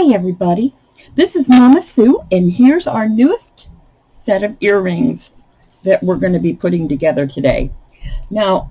Hi everybody, this is Mama Sue, and here's our newest set of earrings that we're going to be putting together today. Now,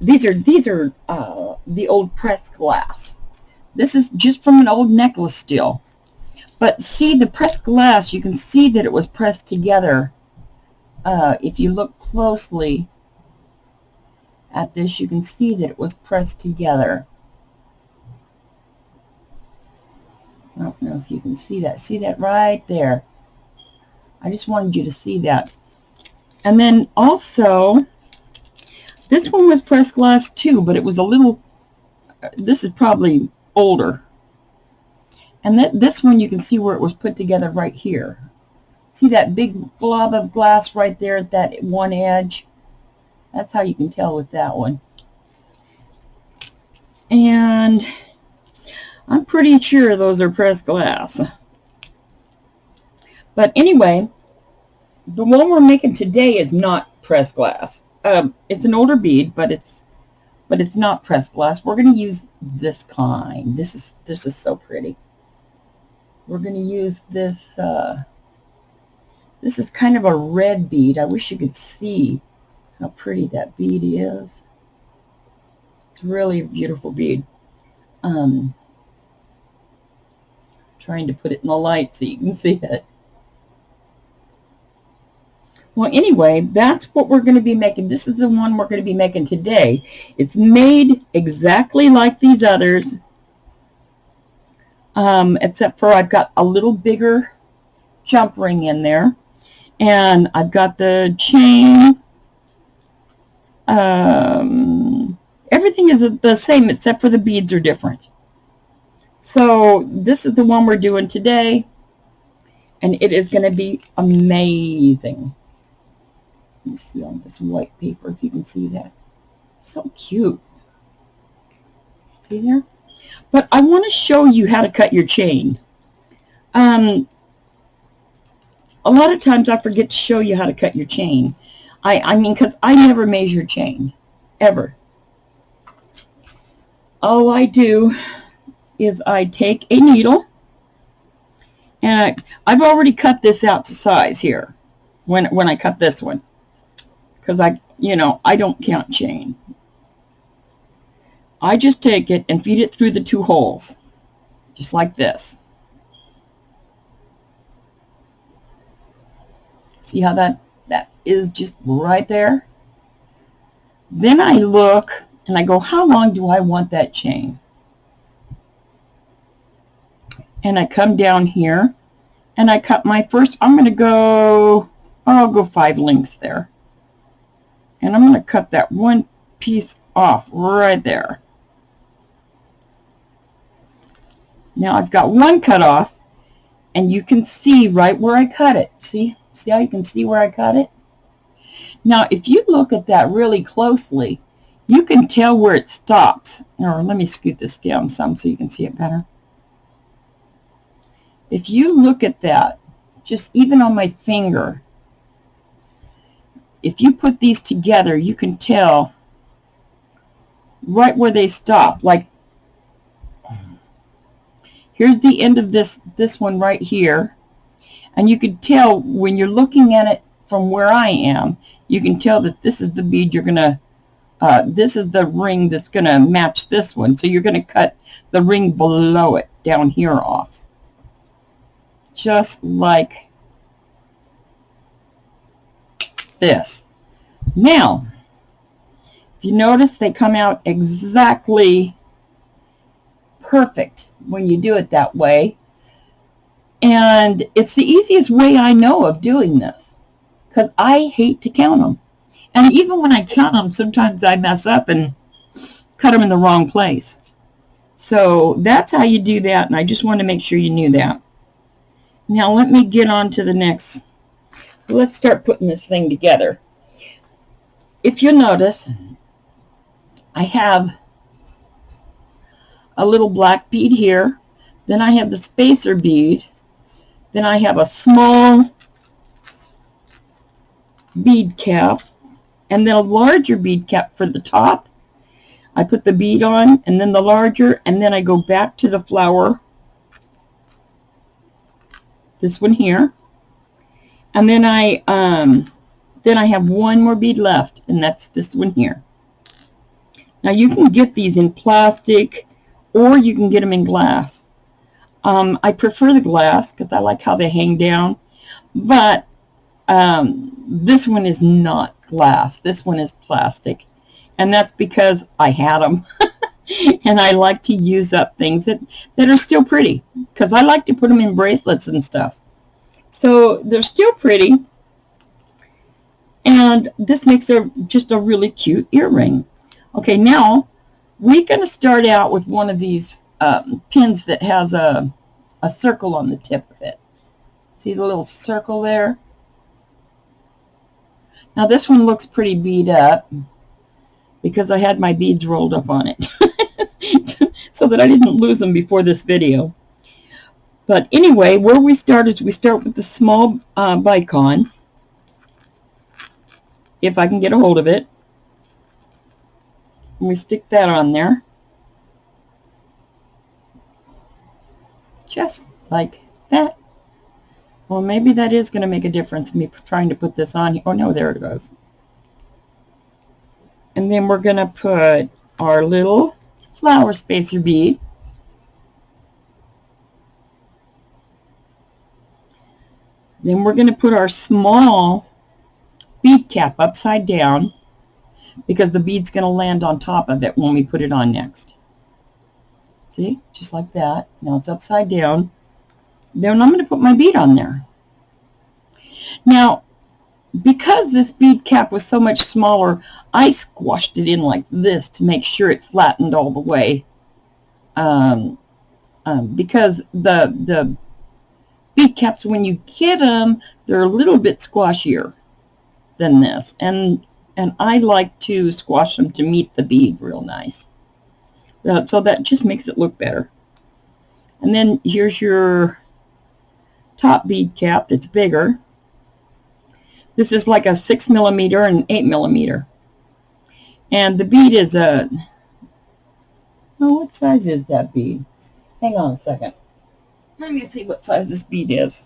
these are the old pressed glass. This is just from an old necklace still. But see, the pressed glass, you can see that it was pressed together. If you look closely at this, you can see that it was pressed together. I don't know if you can see that. See that right there? I just wanted you to see that. And then also, this one was pressed glass too, but it was a little, this is probably older. And this one you can see where it was put together right here. See that big blob of glass right there at that one edge? That's how you can tell with that one. And I'm pretty sure those are pressed glass. But anyway, the one we're making today is not pressed glass. It's an older bead, but it's not pressed glass. We're going to use this kind. This is so pretty. We're going to use this. This is kind of a red bead. I wish you could see how pretty that bead is. It's really a beautiful bead. Trying to put it in the light so you can see it. Well, anyway, that's what we're going to be making. This is the one we're going to be making today. It's made exactly like these others, except for I've got a little bigger jump ring in there, and I've got the chain. Everything is the same except for the beads are different. So this is the one we're doing today, and it is going to be amazing. Let me see on this white paper if you can see that. So cute. See there? But I want to show you how to cut your chain. A lot of times I forget to show you how to cut your chain. I mean, because I never measure chain, ever. All I do is I take a needle, and I've already cut this out to size here when I cut this one, because I don't count chain. I just take it and feed it through the two holes, just like this. See how that is just right there? Then I look and I go, how long do I want that chain? And I come down here and I cut my first, I'll go 5 lengths there. And I'm going to cut that one piece off right there. Now I've got one cut off, and you can see right where I cut it. See how you can see where I cut it? Now if you look at that really closely, you can tell where it stops. Or let me scoot this down some so you can see it better. If you look at that, just even on my finger, if you put these together, you can tell right where they stop. Like, here's the end of this one right here. And you can tell when you're looking at it from where I am, you can tell that this is the bead you're going to, this is the ring that's going to match this one. So you're going to cut the ring below it down here off. Just like this. Now, if you notice, they come out exactly perfect when you do it that way. And it's the easiest way I know of doing this, because I hate to count them. And even when I count them, sometimes I mess up and cut them in the wrong place. So that's how you do that, and I just wanted to make sure you knew that. Now let me get on to the next. Let's start putting this thing together. If you notice, I have a little black bead here. Then I have the spacer bead. Then I have a small bead cap. And then a larger bead cap for the top. I put the bead on, and then the larger, and then I go back to the flower this one here. And then I have one more bead left, and that's this one here. Now you can get these in plastic, or you can get them in glass. I prefer the glass because I like how they hang down, but this one is not glass. This one is plastic, and that's because I had them. And I like to use up things that are still pretty, because I like to put them in bracelets and stuff. So they're still pretty, and this makes just a really cute earring. Okay, now we're going to start out with one of these pins that has a circle on the tip of it. See the little circle there? Now this one looks pretty beat up because I had my beads rolled up on it so that I didn't lose them before this video. But anyway, where we start is we start with the small bicon, if I can get a hold of it. And we stick that on there, just like that. Well, maybe that is going to make a difference, me trying to put this on here. Oh no, there it goes. And then we're going to put our little flower spacer bead. Then we're going to put our small bead cap upside down, because the bead's going to land on top of it when we put it on next. See, just like that. Now it's upside down. Then I'm going to put my bead on there. Now, because this bead cap was so much smaller, I squashed it in like this to make sure it flattened all the way. Because the bead caps, when you get them, they're a little bit squashier than this. And I like to squash them to meet the bead real nice. So that just makes it look better. And then here's your top bead cap that's bigger. This is like a 6 millimeter and 8 millimeter. And the bead is a... Oh, what size is that bead? Hang on a second. Let me see what size this bead is.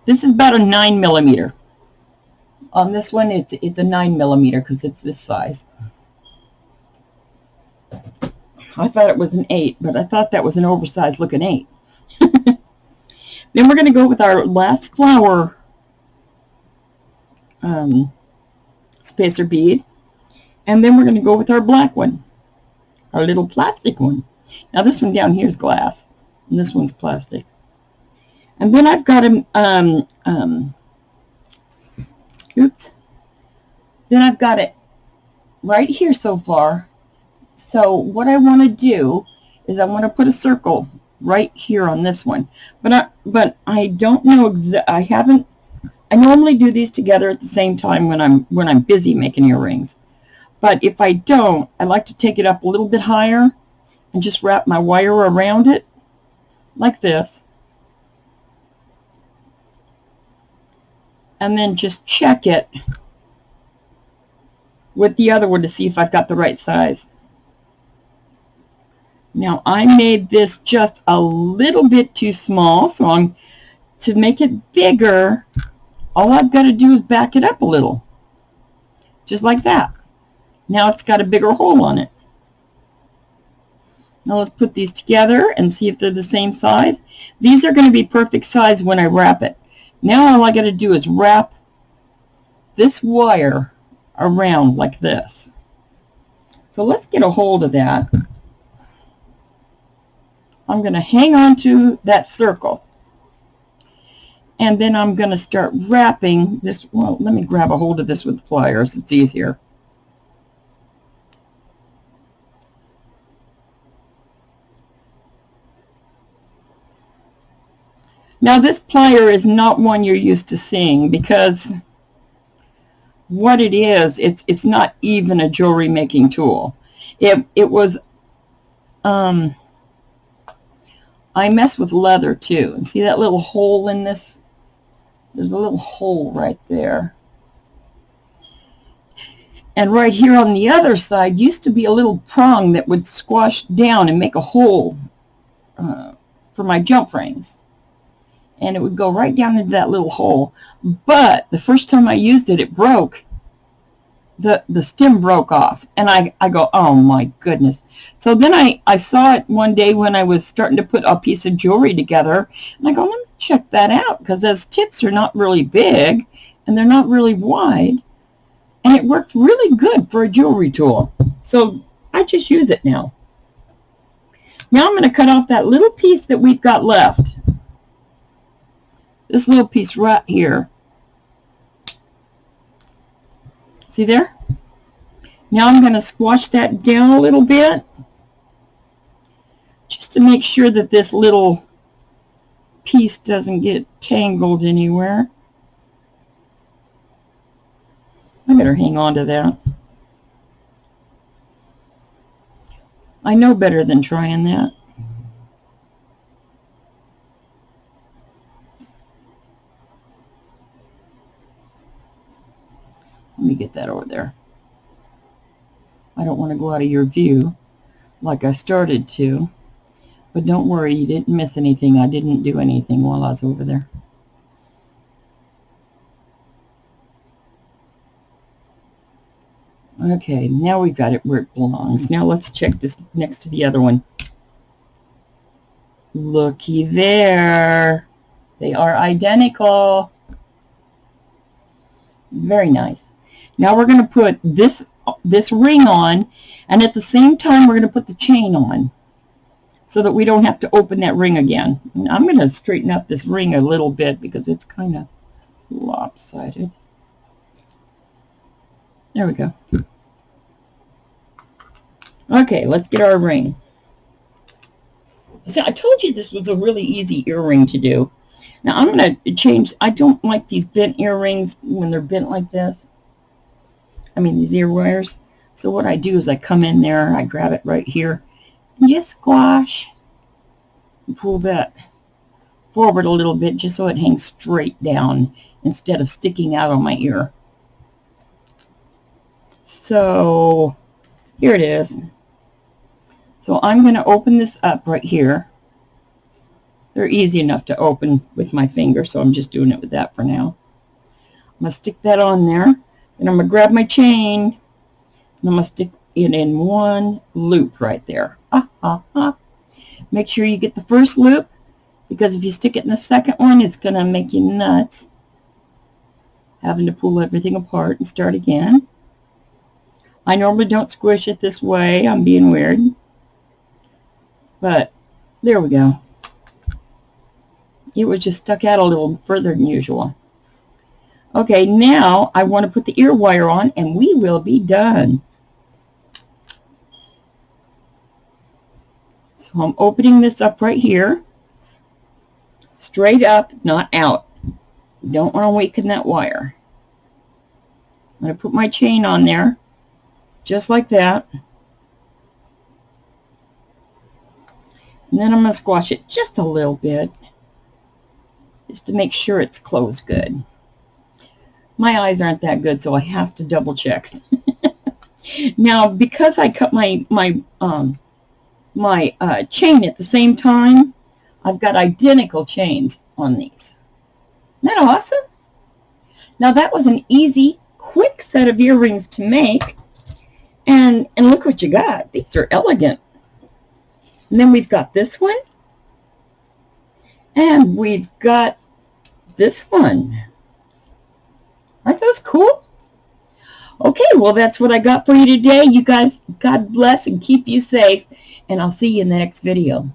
This is about a 9 millimeter. On this one, it's a 9 millimeter because it's this size. I thought it was an 8, but I thought that was an oversized looking 8. Then we're going to go with our last flower spacer bead. And then we're going to go with our black one, our little plastic one. Now this one down here is glass, and this one's plastic. And then I've got oops. Then I've got it right here so far. So what I want to do is I want to put a circle right here on this one. But I don't know I normally do these together at the same time when I'm busy making earrings. But if I don't, I like to take it up a little bit higher and just wrap my wire around it like this. And then just check it with the other one to see if I've got the right size. Now I made this just a little bit too small, so to make it bigger, all I've got to do is back it up a little. Just like that. Now it's got a bigger hole on it. Now let's put these together and see if they're the same size. These are going to be perfect size when I wrap it. Now all I got to do is wrap this wire around like this. So let's get a hold of that. I'm going to hang on to that circle. And then I'm going to start wrapping this. Well, let me grab a hold of this with the pliers. It's easier. Now this plier is not one you're used to seeing, because what it is, it's not even a jewelry making tool. It was I mess with leather too, and see that little hole in this? There's a little hole right there. And right here on the other side used to be a little prong that would squash down and make a hole for my jump rings. And it would go right down into that little hole. But the first time I used it, it broke. The stem broke off. And I go, oh my goodness. So then I saw it one day when I was starting to put a piece of jewelry together. And I go, let me check that out, because those tips are not really big and they're not really wide. And it worked really good for a jewelry tool. So I just use it now. Now I'm going to cut off that little piece that we've got left. This little piece right here. See there? Now I'm going to squash that down a little bit, just to make sure that this little piece doesn't get tangled anywhere. I better hang on to that. I know better than trying that. Let me get that over there. I don't want to go out of your view like I started to. But don't worry, you didn't miss anything. I didn't do anything while I was over there. Okay, now we've got it where it belongs. Now let's check this next to the other one. Looky there. They are identical. Very nice. Now we're going to put this ring on, and at the same time we're going to put the chain on, so that we don't have to open that ring again. And I'm going to straighten up this ring a little bit because it's kind of lopsided. There we go. Okay, let's get our ring. So I told you this was a really easy earring to do. Now I'm going to change. I don't like these bent earrings when they're bent like this. I mean, these ear wires. So what I do is I come in there, I grab it right here, and just squash and pull that forward a little bit just so it hangs straight down instead of sticking out on my ear. So here it is. So I'm going to open this up right here. They're easy enough to open with my finger, so I'm just doing it with that for now. I'm going to stick that on there, and I'm going to grab my chain, and I'm going to stick it in one loop right there. Make sure you get the first loop, because if you stick it in the second one, it's going to make you nuts, having to pull everything apart and start again. I normally don't squish it this way. I'm being weird. But there we go. It was just stuck out a little further than usual. Okay, now I want to put the ear wire on, and we will be done. So I'm opening this up right here. Straight up, not out. You don't want to weaken that wire. I'm going to put my chain on there, just like that. And then I'm going to squash it just a little bit, just to make sure it's closed good. My eyes aren't that good, so I have to double check. Now, because I cut my chain at the same time, I've got identical chains on these. Isn't that awesome? Now, that was an easy, quick set of earrings to make. And look what you got. These are elegant. And then we've got this one. And we've got this one. Aren't those cool? Okay, well, that's what I got for you today. You guys, God bless and keep you safe. And I'll see you in the next video.